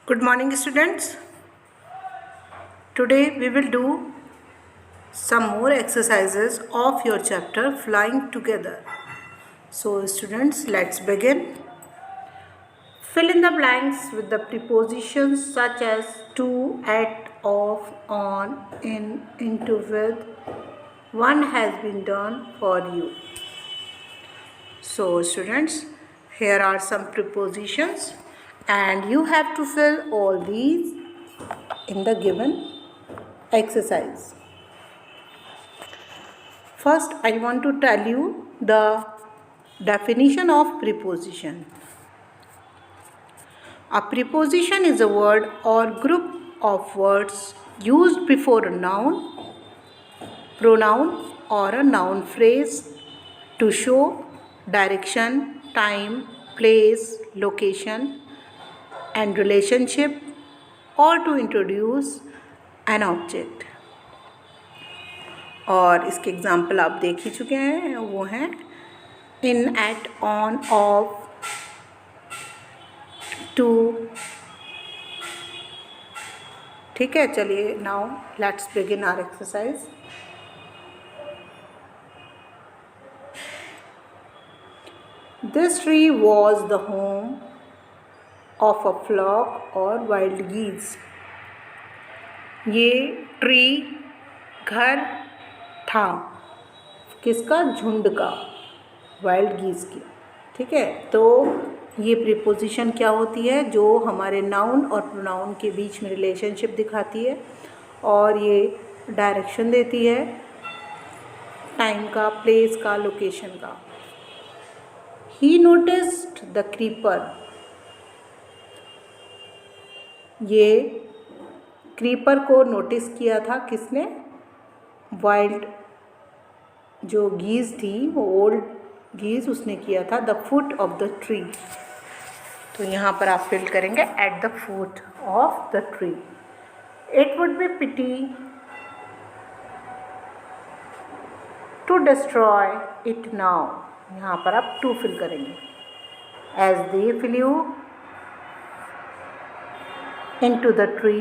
Good morning, students. Today we will do some more exercises of your chapter Flying Together. So, students, let's begin. Fill in the blanks with the prepositions such as to, at, of, on, in, into, with. One has been done for you. So, students, here are some prepositions and you have to fill all these in the given exercise. First, I want to tell you the definition of preposition. A preposition is a word or group of words used before a noun, pronoun, or a noun phrase to show direction, time, place, location, and relationship, or to introduce an object. और इसके example आप देख ही चुके हैं, वो हैं in, at, on, of, to. ठीक है, चलिए now let's begin our exercise. This tree was the home of a flock of wild geese. ये ट्री घर था किसका? झुंड का, वाइल्ड गीज की. ठीक है, तो ये प्रीपोजिशन क्या होती है? जो हमारे नाउन और प्रोनाउन के बीच में रिलेशनशिप दिखाती है और ये डायरेक्शन देती है टाइम का, प्लेस का, लोकेशन का. ही नोटिस्ड द क्रीपर. ये क्रीपर को नोटिस किया था किसने? वाइल्ड जो गीज थी, वो ओल्ड गीज, उसने किया था. The foot of the tree. तो यहाँ पर आप फिल करेंगे at the foot of the tree. It would be pity to destroy it now. यहाँ पर आप टू फिल करेंगे. As they flew into the tree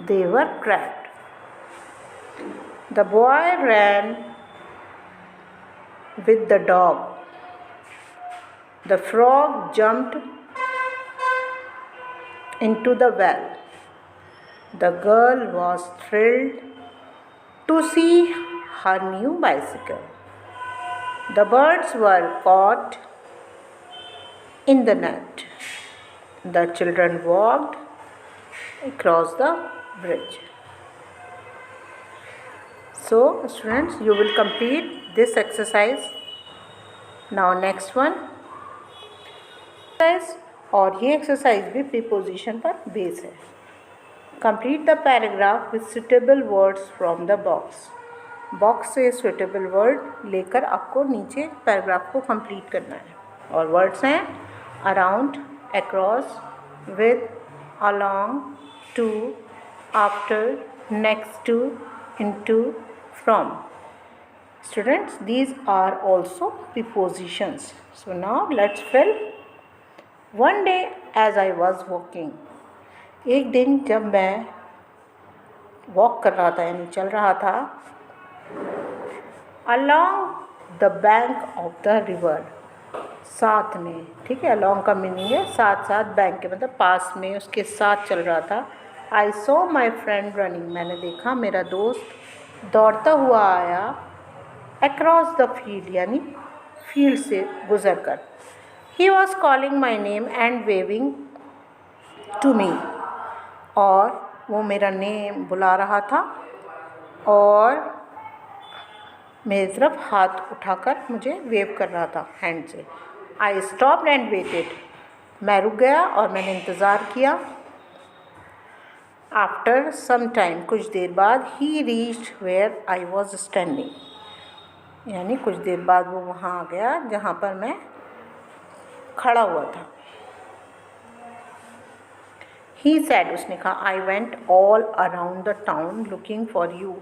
they were trapped. The boy ran with the dog. The frog jumped into the well. The girl was thrilled to see her new bicycle. The birds were caught in the net. The children walked across the bridge. So, students, you will complete this exercise. Now, next one. और ये exercise भी preposition पर base है. Complete the paragraph with suitable words from the box. Box से suitable word लेकर आपको नीचे paragraph को कंप्लीट करना है. और वर्ड्स हैं around, across, with, along, to, after, next to, into, from. Students, these are also prepositions. So now let's fill. One day as I was walking. एक दिन जब मैं वॉक कर रहा था, यानी चल रहा था, along the bank of the river. साथ में, ठीक है, along का मीनिंग है साथ साथ, बैंक के मतलब पास में, उसके साथ चल रहा था. I saw my friend running. मैंने देखा मेरा दोस्त दौड़ता हुआ आया. अक्रॉस द फील्ड, यानी फील्ड से गुजर कर. He was calling my name and waving to me. और वो मेरा नेम बुला रहा था और मेरी तरफ हाथ उठाकर मुझे वेव कर रहा था हैंड से. I stopped and waited. मैं रुक गया और मैंने इंतज़ार किया. आफ्टर सम टाइम, कुछ देर बाद, he reached where I was standing. यानी कुछ देर बाद वो वहाँ आ गया जहाँ पर मैं खड़ा हुआ था. ही सैड, उसने कहा, I went all around the town looking for you.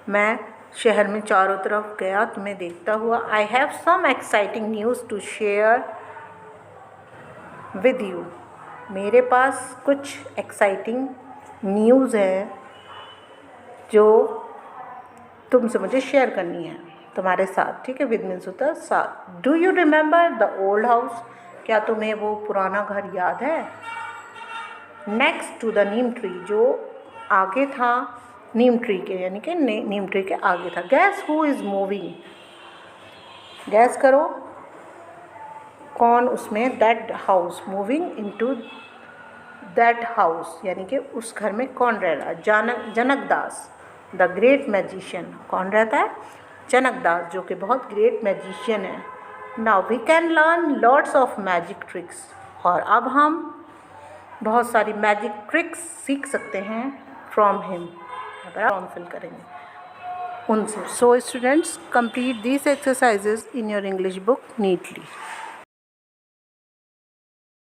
मैं शहर में चारों तरफ गया तुम्हें देखता हुआ. I have some exciting news to share with you. मेरे पास कुछ एक्साइटिंग न्यूज़ है जो तुमसे मुझे शेयर करनी है तुम्हारे साथ, ठीक है, विद मीन्स होता है साथ। Do you remember the old house? क्या तुम्हें वो पुराना घर याद है? Next to the neem tree, जो आगे था नीम ट्री के, यानी कि नीम ट्री के आगे था। Guess who is moving? Guess करो कौन उसमें, that house, moving into that house, यानी कि उस घर में कौन रह रहा है? Janak Das the great magician. कौन रहता है? जनक दास, जो कि बहुत ग्रेट मैजिशियन है। Now we can learn lots of magic tricks, और अब हम बहुत सारी मैजिक ट्रिक्स सीख सकते हैं फ्रॉम हिम। फॉर्म फिल करेंगे उनसे। So students, complete this exercises in your English book neatly.